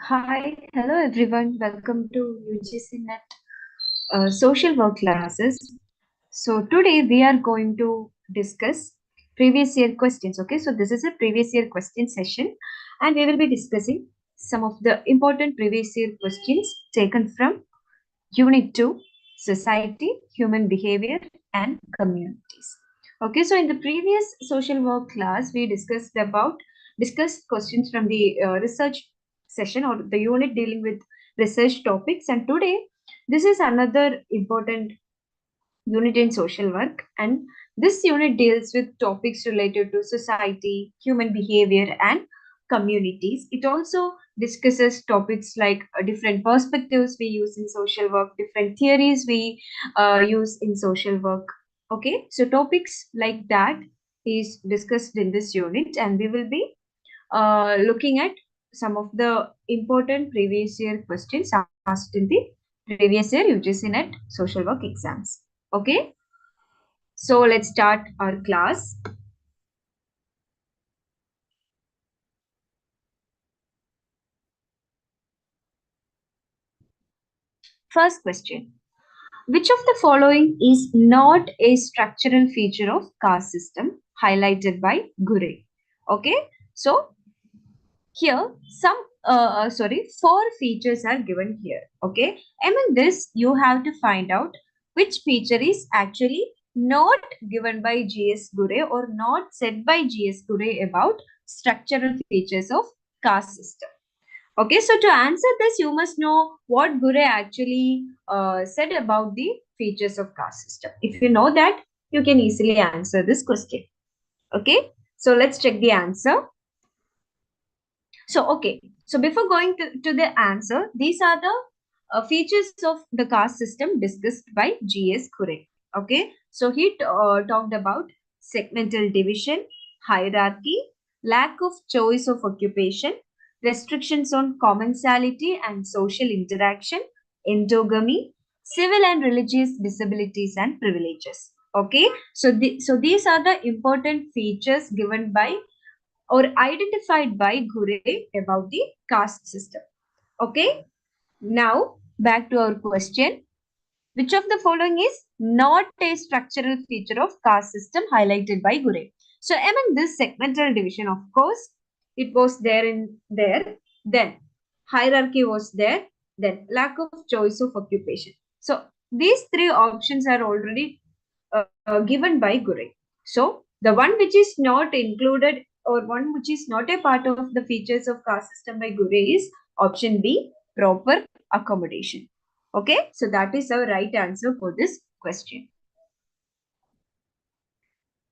Hi, hello everyone. Welcome to UGC NET social work classes. So today we are going to discuss previous year questions. Okay, so this is a previous year question session, and we will be discussing some of the important previous year questions taken from Unit 2, Society, Human Behavior and Communities. Okay, so in the previous social work class, we discussed questions from the research session or the unit dealing with research topics. And today, this is another important unit in social work. And this unit deals with topics related to society, human behavior, and communities. It also discusses topics like different perspectives we use in social work, different theories we use in social work. Okay, so topics like that is discussed in this unit, and we will be looking at some of the important previous year questions asked in the previous year UGC NET social work exams. Okay, so let's start our class. First question. Which of the following is not a structural feature of caste system highlighted by Gure? Okay, so here four features are given here. Okay, among this you have to find out which feature is actually not given by GS Gure or not said by GS Gure about structural features of caste system. Okay, so to answer this, you must know what Gure actually said about the features of caste system. If you know that, you can easily answer this question. Okay, so let's check the answer. So before going to the answer, these are the features of the caste system discussed by G.S. Kure. Okay, so he talked about segmental division, hierarchy, lack of choice of occupation, restrictions on commensality and social interaction, endogamy, civil and religious disabilities and privileges. Okay, so these are the important features given by or identified by Gure about the caste system. Okay, now back to our question. Which of the following is not a structural feature of caste system highlighted by Gure? So among this segmental division, of course, it was there in there. Then hierarchy was there. Then lack of choice of occupation. So these three options are already given by Gure. So the one which is not included or one which is not a part of the features of caste system by Gure is option B, proper accommodation. Okay, so that is our right answer for this question.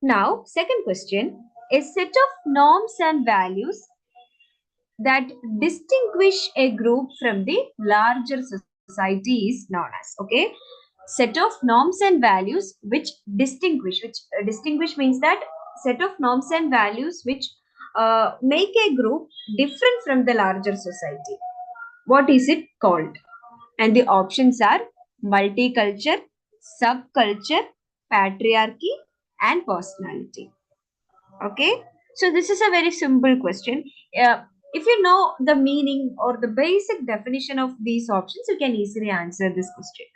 Now, second question, a set of norms and values that distinguish a group from the larger society is known as, okay, set of norms and values which distinguish means that set of norms and values which make a group different from the larger society. What is it called? And the options are multiculture, subculture, patriarchy, and personality. Okay, so this is a very simple question. If you know the meaning or the basic definition of these options, you can easily answer this question.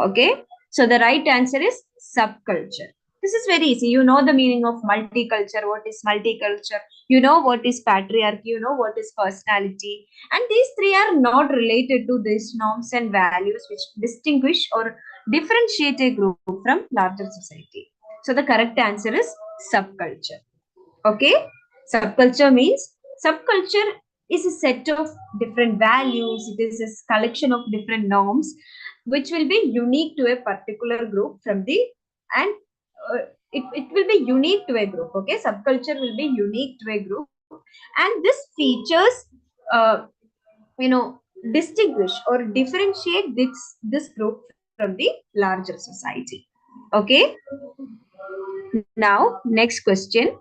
Okay, so the right answer is subculture. This is very easy. You know the meaning of multiculture. What is multiculture? You know what is patriarchy. You know what is personality. And these three are not related to these norms and values which distinguish or differentiate a group from larger society. So the correct answer is subculture. Okay, subculture is a set of different values. It is a collection of different norms which will be unique to a particular group from the and it will be unique to a group. Okay, subculture will be unique to a group, and this features uh, you know distinguish or differentiate this group from the larger society. Okay, now next question.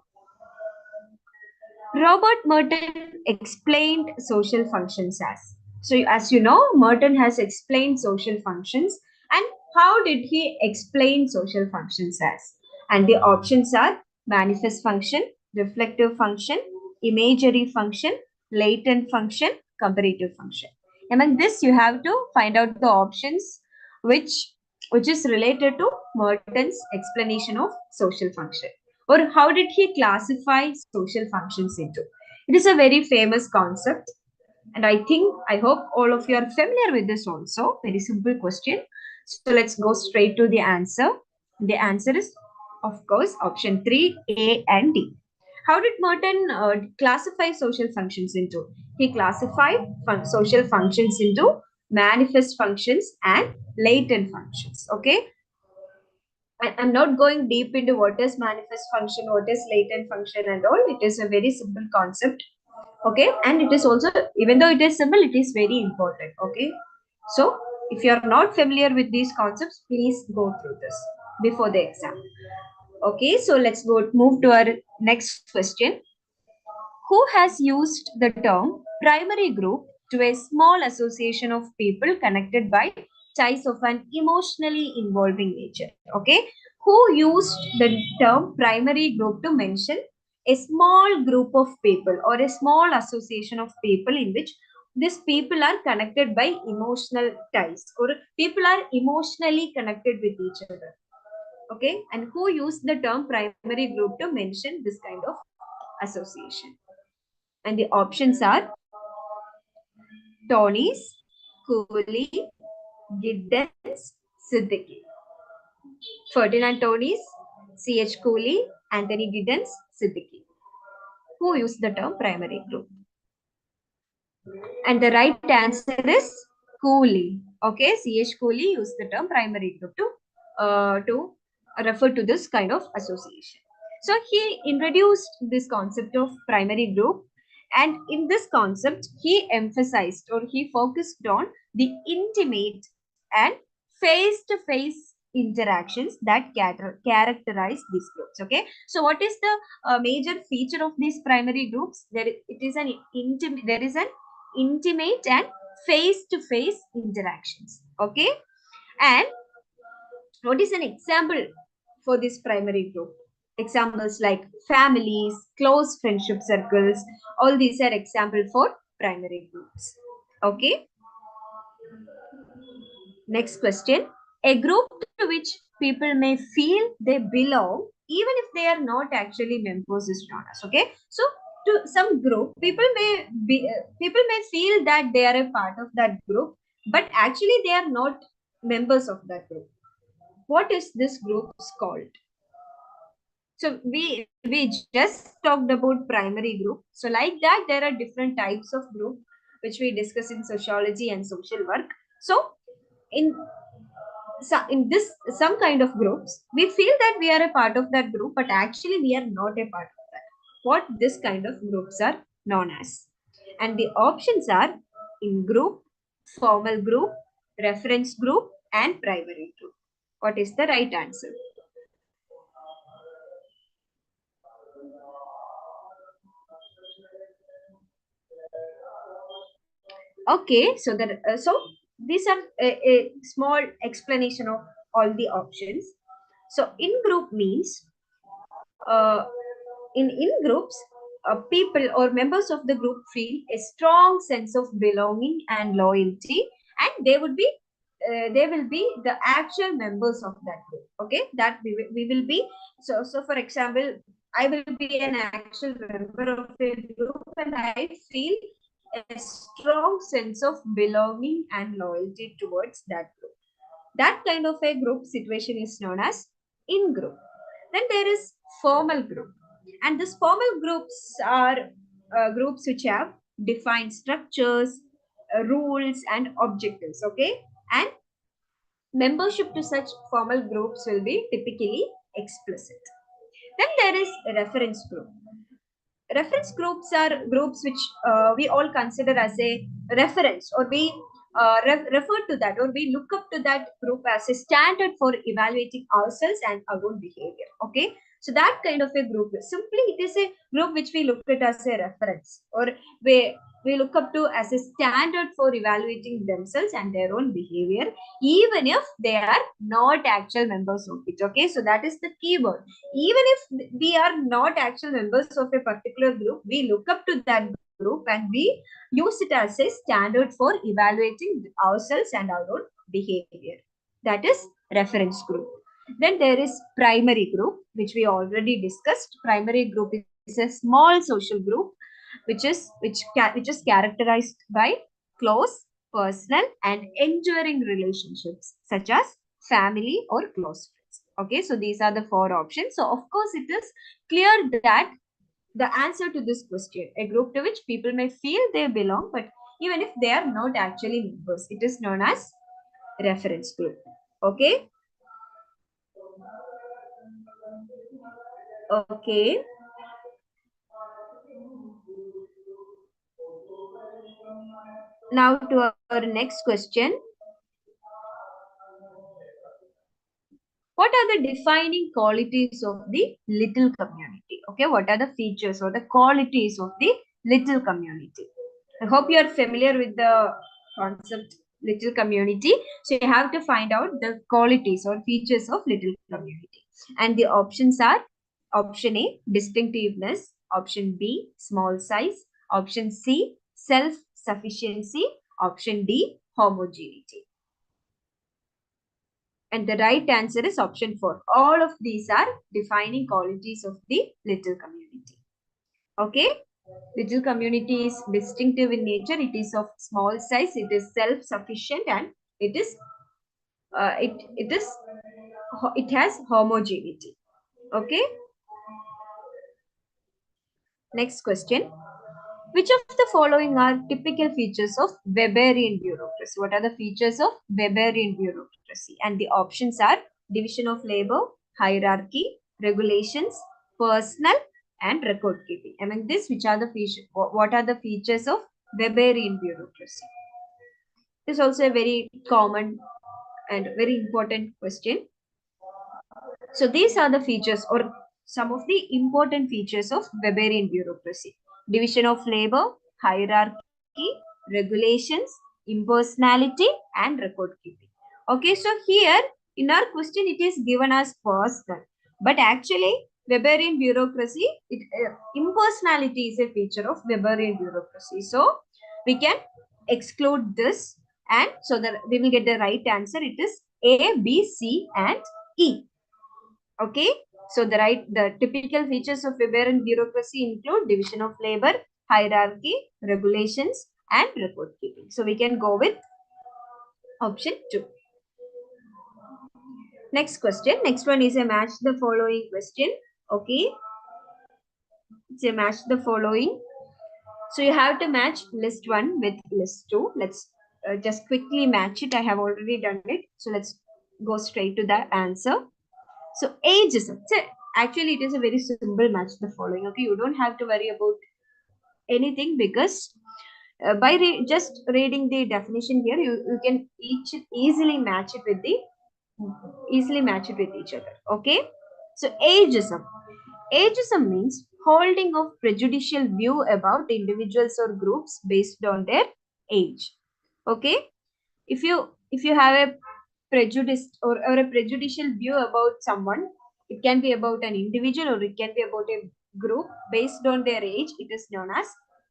Robert Merton explained social functions as. So, as you know, Merton has explained social functions. And how did he explain social functions as? And the options are manifest function, reflective function, imagery function, latent function, comparative function. Among this, you have to find out the options which is related to Merton's explanation of social function, or how did he classify social functions into. It is a very famous concept, and I hope all of you are familiar with this also. Very simple question. So let's go straight to the answer. The answer is, of course, option 3, A and D. How did Merton classify social functions into? He classified social functions into manifest functions and latent functions. Okay. I'm not going deep into what is manifest function, what is latent function and all. It is a very simple concept. Okay. And it is also, even though it is simple, it is very important. Okay. So if you are not familiar with these concepts, please go through this before the exam. Okay. So let's move to our next question. Who has used the term primary group to a small association of people connected by ties of an emotionally involving nature? Okay. Who used the term primary group to mention a small group of people or a small association of people in which these people are connected by emotional ties, or people are emotionally connected with each other? Okay. And who used the term primary group to mention this kind of association? And the options are Tonys, Cooley, Giddens, Siddiqui. Ferdinand Tonys, C.H. Cooley, Anthony Giddens, Siddiqui. Who used the term primary group? And the right answer is Cooley. Okay, C.H. Cooley used the term primary group to refer to this kind of association. So he introduced this concept of primary group, and in this concept, he emphasized or he focused on the intimate and face-to-face interactions that characterize these groups. Okay, so what is the major feature of these primary groups? There is an intimate and face-to-face interactions. Okay, and what is an example for this primary group? Examples like families, close friendship circles, all these are example for primary groups. Okay. Next question. A group to which people may feel they belong even if they are not actually members is known as. Okay. So to some group, people may feel that they are a part of that group, but actually they are not members of that group. What is this group called? So we just talked about primary group. So like that, there are different types of group which we discuss in sociology and social work. So in in this some kind of groups, we feel that we are a part of that group, but actually we are not a part of that. What this kind of groups are known as? And the options are in group, formal group, reference group, and primary group. What is the right answer? Okay, so these are a small explanation of all the options. So in group means uh, in groups, people or members of the group feel a strong sense of belonging and loyalty, and they will be the actual members of that group. Okay, that we will be. So for example, I will be an actual member of a group, and I feel a strong sense of belonging and loyalty towards that group. That kind of a group situation is known as in group. Then there is formal group, and these formal groups are groups which have defined structures, rules, and objectives. Okay, and membership to such formal groups will be typically explicit. Then there is a reference group. Reference groups are groups which we all consider as a reference, or we refer to that, or we look up to that group as a standard for evaluating ourselves and our own behavior. Okay, so that kind of a group, simply it is a group which we look at as a reference, or we look up to as a standard for evaluating themselves and their own behavior, even if they are not actual members of it. Okay, so that is the key word. Even if we are not actual members of a particular group, we look up to that group and we use it as a standard for evaluating ourselves and our own behavior. That is reference group. Then there is primary group, which we already discussed. Primary group is a small social group which is characterized by close, personal, and enduring relationships such as family or close friends. Okay, so these are the four options. So of course, it is clear that the answer to this question, a group to which people may feel they belong, but even if they are not actually members, it is known as reference group. Okay. Okay. Now to our next question. What are the defining qualities of the little community? Okay, what are the features or the qualities of the little community? I hope you are familiar with the concept little community. So you have to find out the qualities or features of little community. And the options are option A, distinctiveness, option B, small size, option C, self-sufficiency, option D, homogeneity. And the right answer is option 4. All of these are defining qualities of the little community. Okay. Little community is distinctive in nature. It is of small size. It is self-sufficient and it is it has homogeneity. Okay. Next question. Which of the following are typical features of Weberian bureaucracy? What are the features of Weberian bureaucracy? And the options are division of labor, hierarchy, regulations, personal, and record keeping. Among this, which are the features? What are the features of Weberian bureaucracy? This is also a very common and very important question. So these are the features or some of the important features of Weberian bureaucracy. Division of labor, hierarchy, regulations, impersonality, and record keeping. Okay, so here in our question it is given as personal, but actually Weberian bureaucracy, impersonality is a feature of Weberian bureaucracy. So we can exclude this, and so that we will get the right answer. It is A, B, C, and E. Okay, so the typical features of Weberian bureaucracy include division of labor, hierarchy, regulations, and record keeping. So we can go with option 2. Next question. Next one is a match the following question. Okay, it's a match the following. So you have to match list 1 with list 2. Let's just quickly match it. I have already done it. So let's go straight to the answer. So ageism. So actually, it is a very simple match the following. Okay, you don't have to worry about anything because by just reading the definition here, you can easily match it with each other. Okay, so ageism. Ageism means holding of prejudicial view about individuals or groups based on their age. Okay, if you have a prejudice or a prejudicial view about someone, it can be about an individual or it can be about a group based on their age, it is known as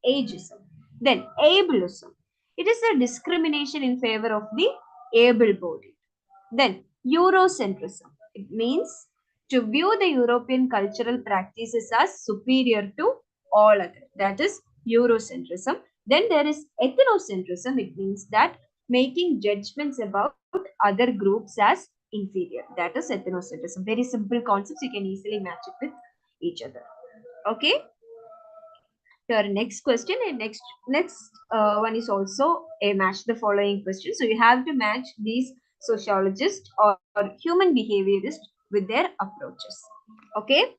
ageism. Then ableism, it is a discrimination in favor of the able-bodied. Then eurocentrism, it means to view the European cultural practices as superior to all other, that is eurocentrism. Then there is ethnocentrism, it means that making judgments about other groups as inferior, that is ethnocentrism. Very simple concepts, you can easily match it with each other. Okay, to our next question, and next one is also a match the following question. So you have to match these sociologists or human behaviorists with their approaches. Okay,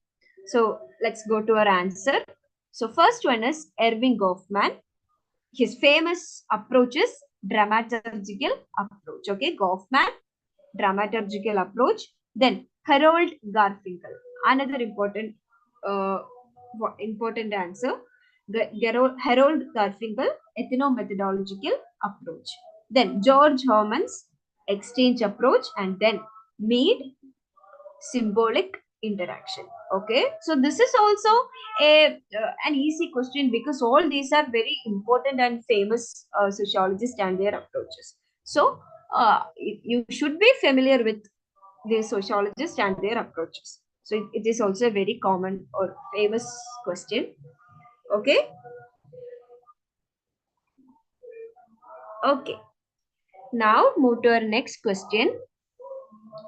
so let's go to our answer. So first one is Erving Goffman. His famous approach is dramaturgical approach. Okay, Goffman, dramaturgical approach. Then Harold Garfinkel, another uh, important answer. Harold Garfinkel, ethnomethodological approach. Then George Herman's exchange approach, and then Mead, symbolic interaction. Okay, so this is also an easy question because all these are very important and famous sociologists and their approaches. So you should be familiar with the sociologists and their approaches. So it is also a very common or famous question. Okay. Okay. Now move to our next question.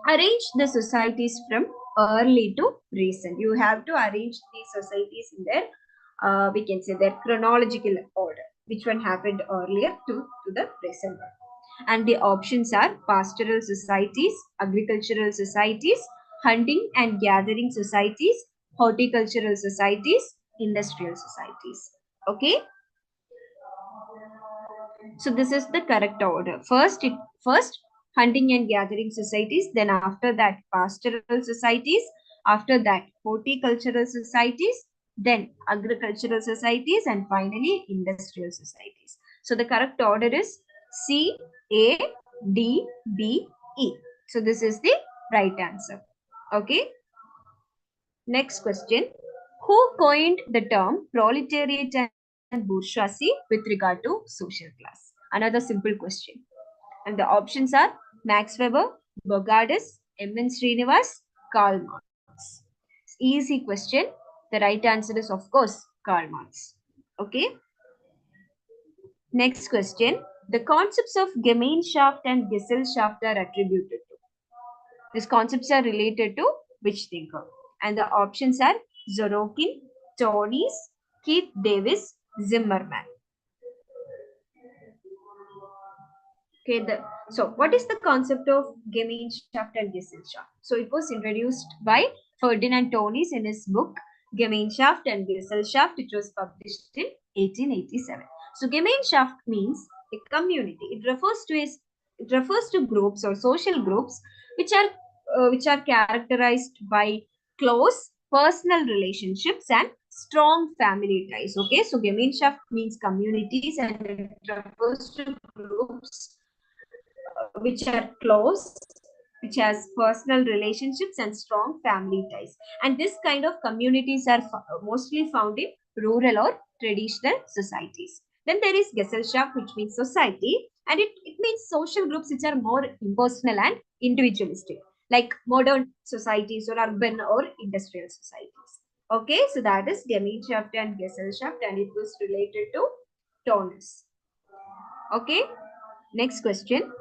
Arrange the societies from early to recent. You have to arrange these societies in their, we can say, their chronological order. Which one happened earlier to the present one. And the options are pastoral societies, agricultural societies, hunting and gathering societies, horticultural societies, industrial societies. Okay. So this is the correct order. First hunting and gathering societies, then after that pastoral societies, after that horticultural societies, then agricultural societies, and finally industrial societies. So the correct order is C, A, D, B, E. So this is the right answer. Okay. Next question. Who coined the term proletariat and bourgeoisie with regard to social class? Another simple question. And the options are Max Weber, Bogardus, M.N. Srinivas, Karl Marx. Easy question. The right answer is, of course, Karl Marx. Okay. Next question. The concepts of Gemeinschaft and Gesellschaft are attributed to. These concepts are related to which thinker? And the options are Zorokin, Tonis, Keith Davis, Zimmerman. Okay, so what is the concept of Gemeinschaft and Gesellschaft? So it was introduced by Ferdinand Tonis in his book Gemeinschaft and Gesellschaft, which was published in 1887. So Gemeinschaft means a community. It refers to groups or social groups which are characterized by close personal relationships and strong family ties. Okay, so Gemeinschaft means communities and it refers to groups which are close, which has personal relationships and strong family ties. And this kind of communities are mostly found in rural or traditional societies. Then there is Gesellschaft, which means society, and it means social groups which are more impersonal and individualistic, like modern societies or urban or industrial societies. Okay, so that is Gemeinschaft and Gesellschaft, and it was related to Tonus. Okay, next question.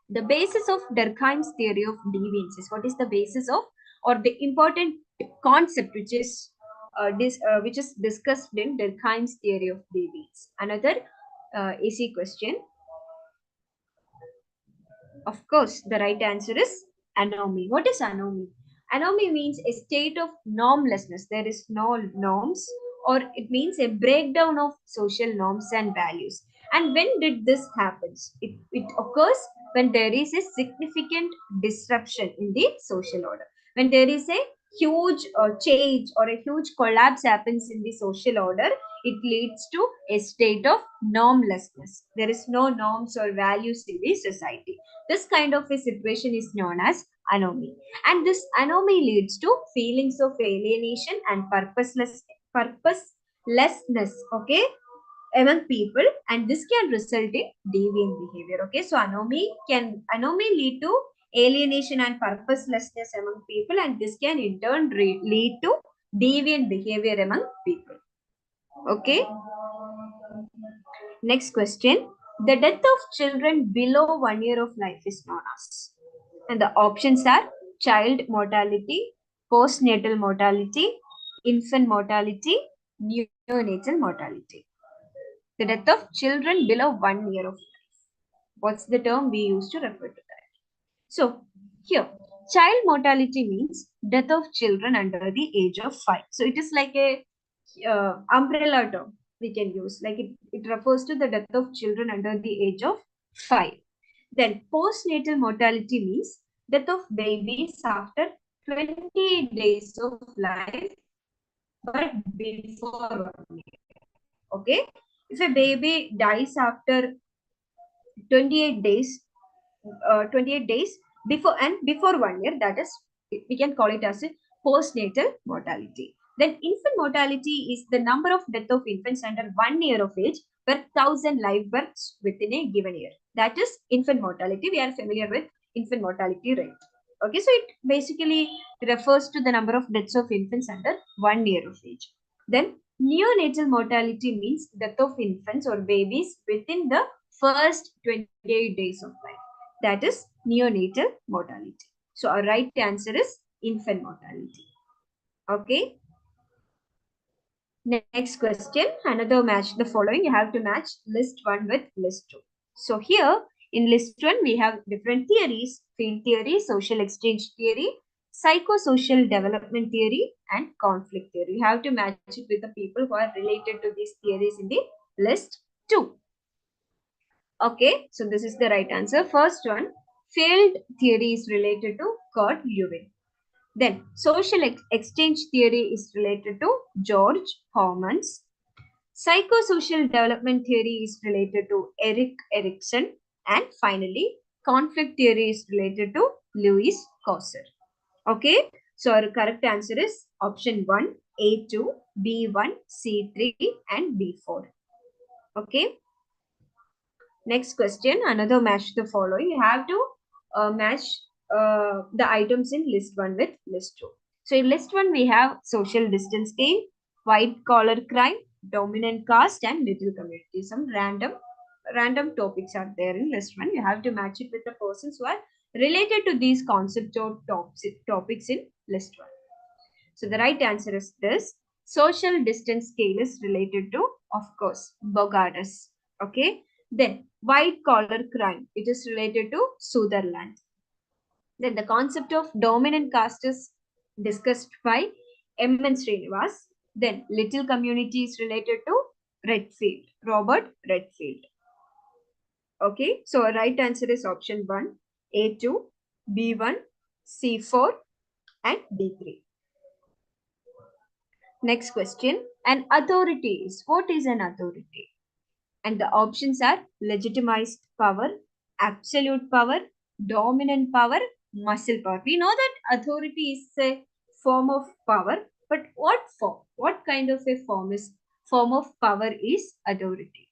The basis of Durkheim's theory of deviance is, what is the basis of or the important concept which is discussed in Durkheim's theory of deviance? Another easy question. Of course, the right answer is anomy. What is anomy? Anomy means a state of normlessness. There is no norms, or it means a breakdown of social norms and values. And when did this happen? It occurs when there is a significant disruption in the social order. When there is a huge change or a huge collapse happens in the social order, it leads to a state of normlessness. There is no norms or values in the society. This kind of a situation is known as anomy. And this anomy leads to feelings of alienation and purposelessness, okay, among people, and this can result in deviant behavior. Okay, so anomy lead to alienation and purposelessness among people, and this can in turn lead to deviant behavior among people. Okay. Next question. The death of children below 1 year of life is known as. And the options are child mortality, postnatal mortality, infant mortality, neonatal mortality. The death of children below 1 year of life. What's the term we use to refer to that? So here, child mortality means death of children under the age of 5. So it is like a umbrella term we can use. Like it refers to the death of children under the age of 5. Then postnatal mortality means death of babies after 20 days of life, but before 1 year. Okay, if a baby dies after 28 days, 28 days before 1 year, that is, we can call it as a postnatal mortality. Then infant mortality is the number of death of infants under 1 year of age per 1,000 live births within a given year. That is infant mortality. We are familiar with infant mortality rate. Okay, so it basically refers to the number of deaths of infants under 1 year of age. Then neonatal mortality means death of infants or babies within the first 28 days of life. That is neonatal mortality. So our right answer is infant mortality. Okay. Next question, another match the following. You have to match list 1 with list 2. So here in list 1, we have different theories: field theory, social exchange theory, psychosocial development theory, and conflict theory. You have to match it with the people who are related to these theories in the list 2. Okay, so this is the right answer. First one, field theory is related to Kurt Lewin. Then social exchange theory is related to George Homans. Psychosocial development theory is related to Erik Erikson. And finally, conflict theory is related to Louis Kosser. Okay, so our correct answer is option 1, A2, B1, C3 and B4. Okay. Next question, another match the following. You have to match the items in list 1 with list 2. So in list 1, we have social distance gain, white collar crime, dominant caste and little community. Some random topics are there in list 1. You have to match it with the persons who are related to these concepts or topics in list 1. So the right answer is this. Social distance scale is related to, of course, Bogadas. Okay. Then white collar crime. It is related to Sutherland. Then the concept of dominant caste is discussed by M.N. Srinivas. Then little community is related to Redfield, Robert Redfield. Okay. So our right answer is option 1, A2, B1, C4 and D3. Next question, an authority is, what is an authority? And the options are legitimized power, absolute power, dominant power, muscle power. We know that authority is a form of power, but what form? What kind of a form of power is authority?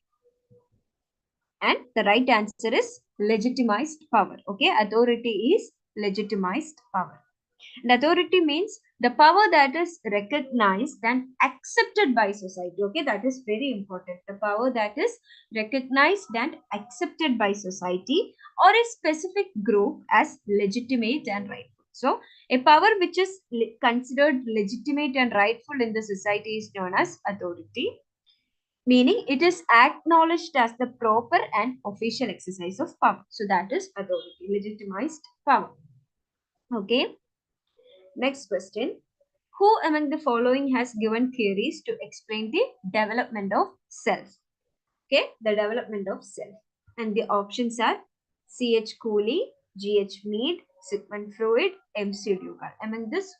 And the right answer is legitimized power. Okay, authority is legitimized power. And authority means the power that is recognized and accepted by society. Okay, that is very important. The power that is recognized and accepted by society or a specific group as legitimate and rightful. So, a power which is considered legitimate and rightful in the society is known as authority, meaning it is acknowledged as the proper and official exercise of power. So, that is authority, legitimized power. Okay. Next question. Who among the following has given theories to explain the development of self? Okay, the development of self. And the options are C.H. Cooley, G.H. Mead, Sigmund Freud, M.C. Dugard. Among this,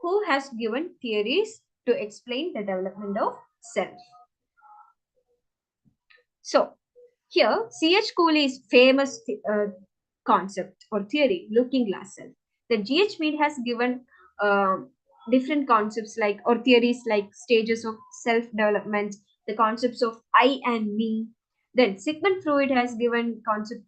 who has given theories to explain the development of self? So, here C.H. Cooley's famous concept or theory, looking glass self. The G.H. Mead has given different concepts like or theories like stages of self-development, the concepts of I and me. Then Sigmund Freud has given concept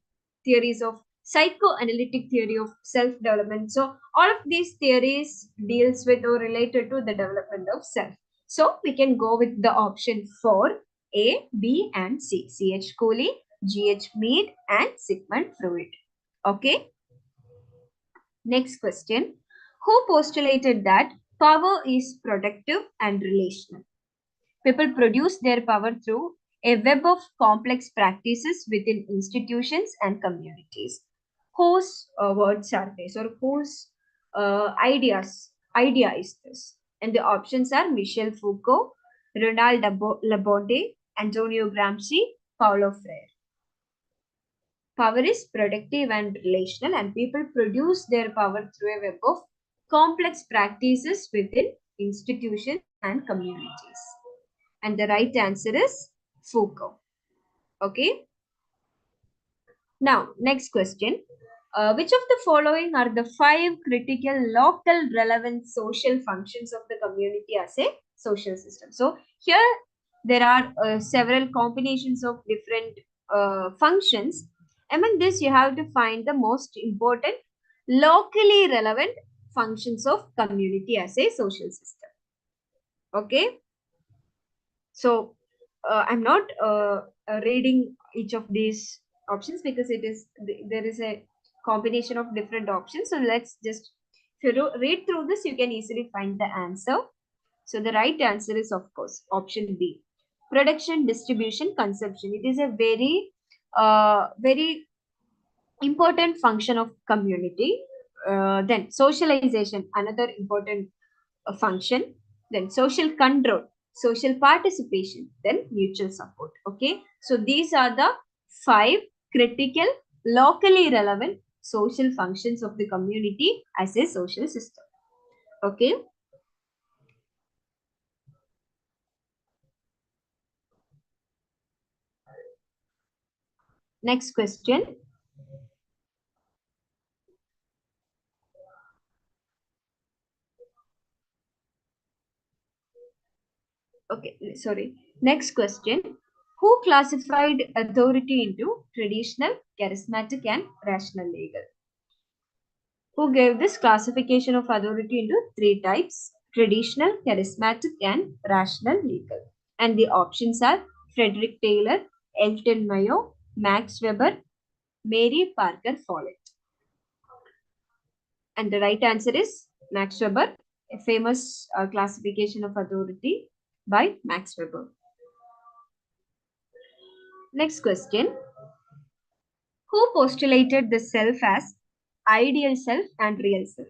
theories of psychoanalytic theory of self-development. So all of these theories deals with or related to the development of self. So we can go with the option 4, A, B and C. C.H. Cooley, G.H. Mead and Sigmund Freud. Okay. Next question. Who postulated that power is productive and relational? People produce their power through a web of complex practices within institutions and communities. Whose words are these or whose idea is this? And the options are Michel Foucault, Ronald Labonte, Antonio Gramsci, Paulo Freire. Power is productive and relational, and people produce their power through a web of complex practices within institutions and communities. And the right answer is Foucault. Okay. Now, next question. Which of the following are the five critical local relevant social functions of the community as a social system? So here there are several combinations of different functions. Among this, you have to find the most important locally relevant functions of community as a social system. Okay. So I'm not reading each of these options because there is a combination of different options. So let's just, if you read through this, you can easily find the answer. So the right answer is, of course, option B. Production, distribution, consumption. It is a very important function of community. Then socialization, another important function. Then social control, social participation, then mutual support. Okay, so these are the five critical locally relevant social functions of the community as a social system. Okay. Next question. Okay, sorry. Next question. Who classified authority into traditional, charismatic, and rational legal? Who gave this classification of authority into three types: traditional, charismatic, and rational legal? And the options are Frederick Taylor, Elton Mayo, Max Weber, Mary Parker Follett. And the right answer is Max Weber, a famous classification of authority by Max Weber. Next question. Who postulated the self as ideal self and real self?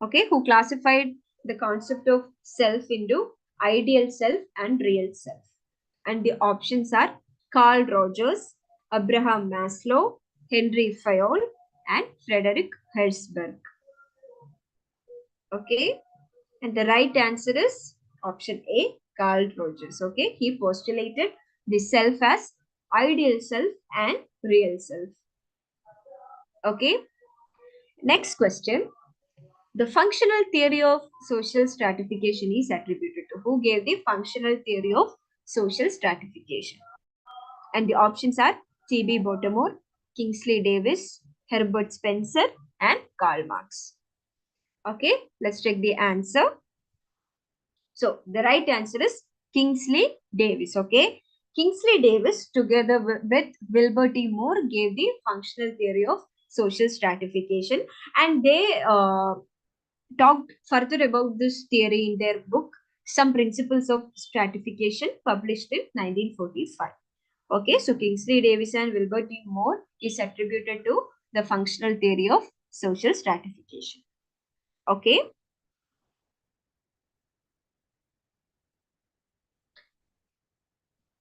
Okay, who classified the concept of self into ideal self and real self? And the options are Carl Rogers, Abraham Maslow, Henry Fayol, and Frederick Herzberg. Okay, and the right answer is option A, Carl Rogers. Okay, he postulated the self as ideal self and real self. Okay, next question. The functional theory of social stratification is attributed to who gave the functional theory of social stratification? And the options are T.B. Baltimore, Kingsley Davis, Herbert Spencer, and Karl Marx. Okay, let's check the answer. So the right answer is Kingsley Davis. Okay, Kingsley Davis together with Wilbur T. Moore gave the functional theory of social stratification, and they talked further about this theory in their book, Some Principles of Stratification, published in 1945. Okay, so Kingsley Davis and Wilbur T. Moore is attributed to the functional theory of social stratification. Okay.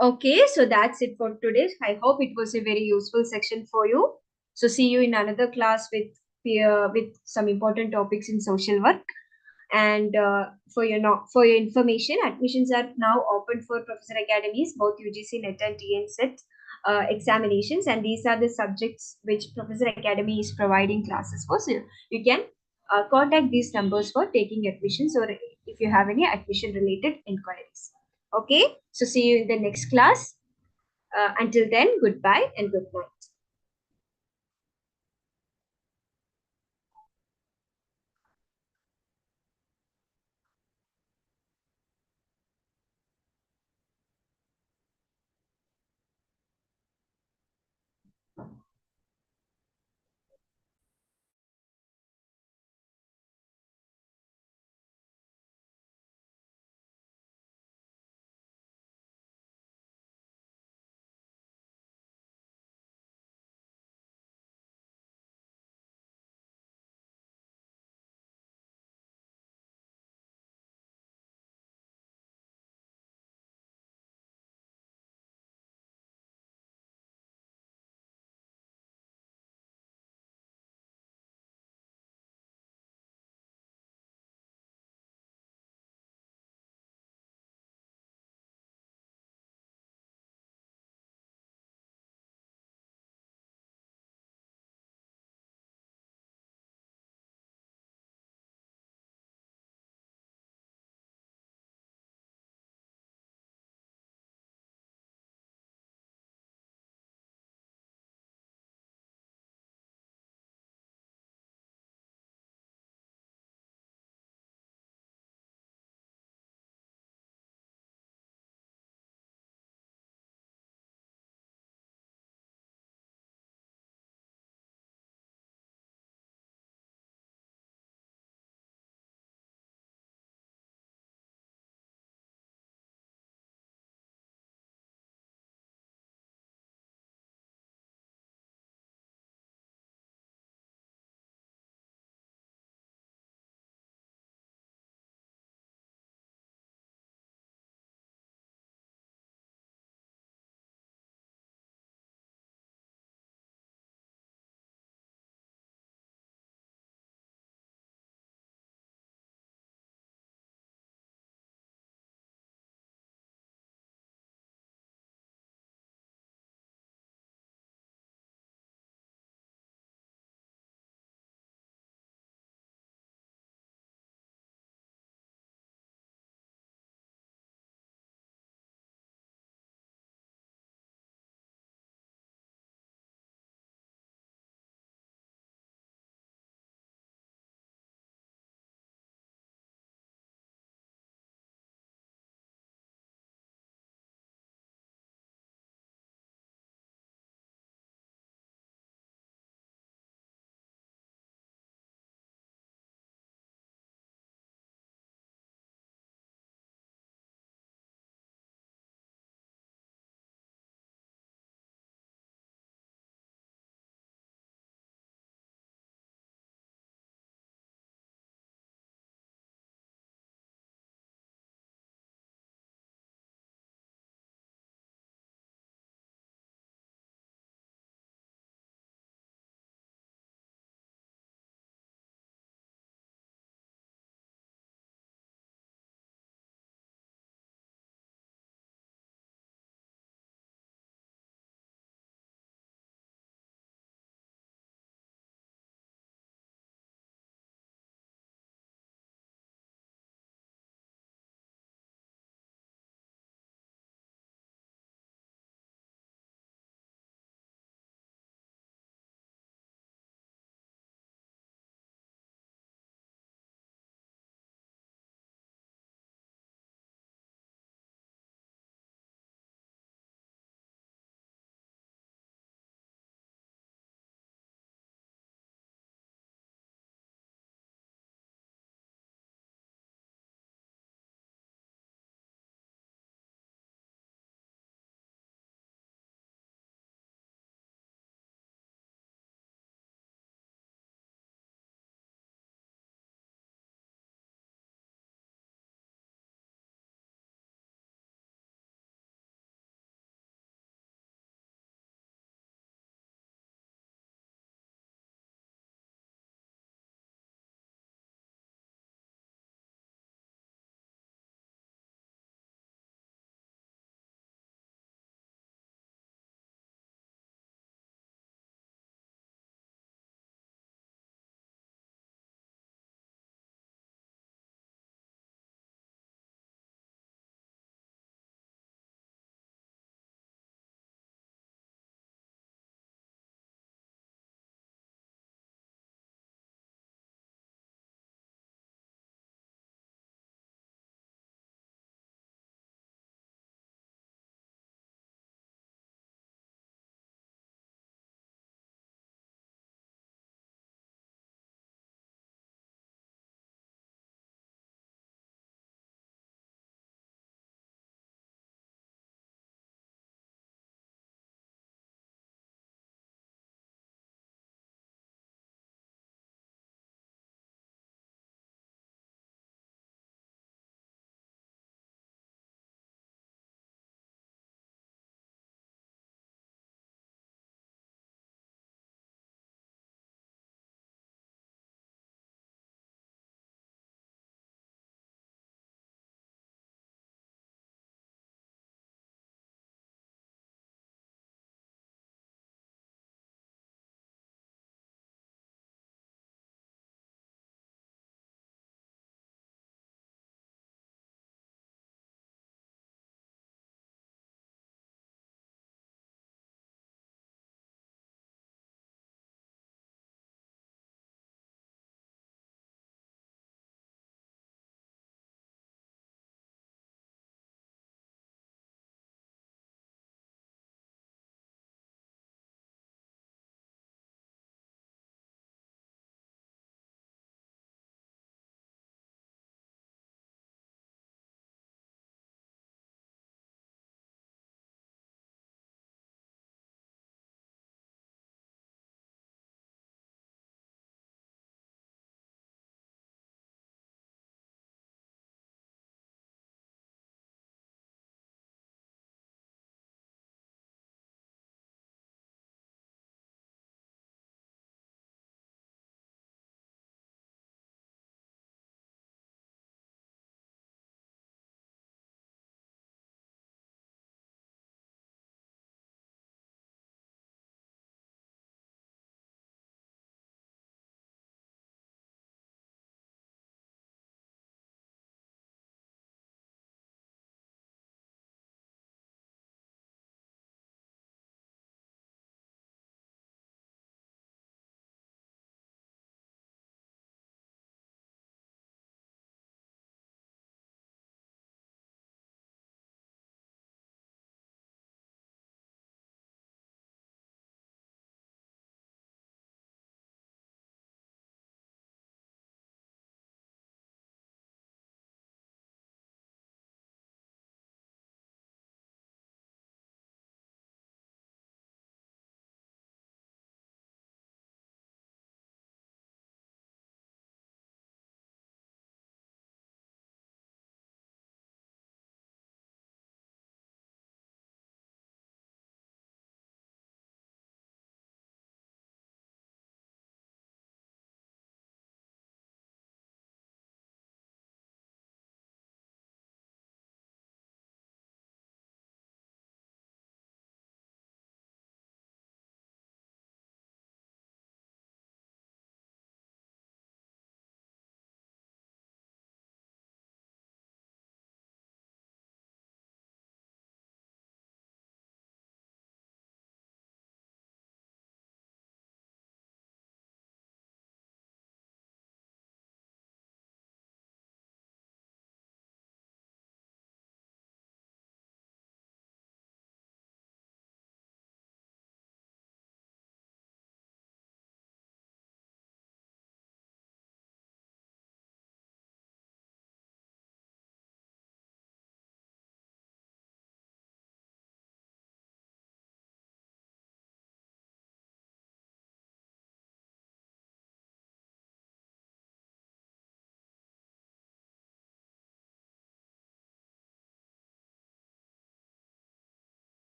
Okay, so that's it for today. I hope it was a very useful section for you. So see you in another class with some important topics in social work. And for your information, admissions are now open for Professor Academies, both UGC NET and TNSET examinations, and these are the subjects which Professor Academy is providing classes for. So you can contact these numbers for taking admissions, or if you have any admission related inquiries. Okay, so see you in the next class. Until then, goodbye and good night.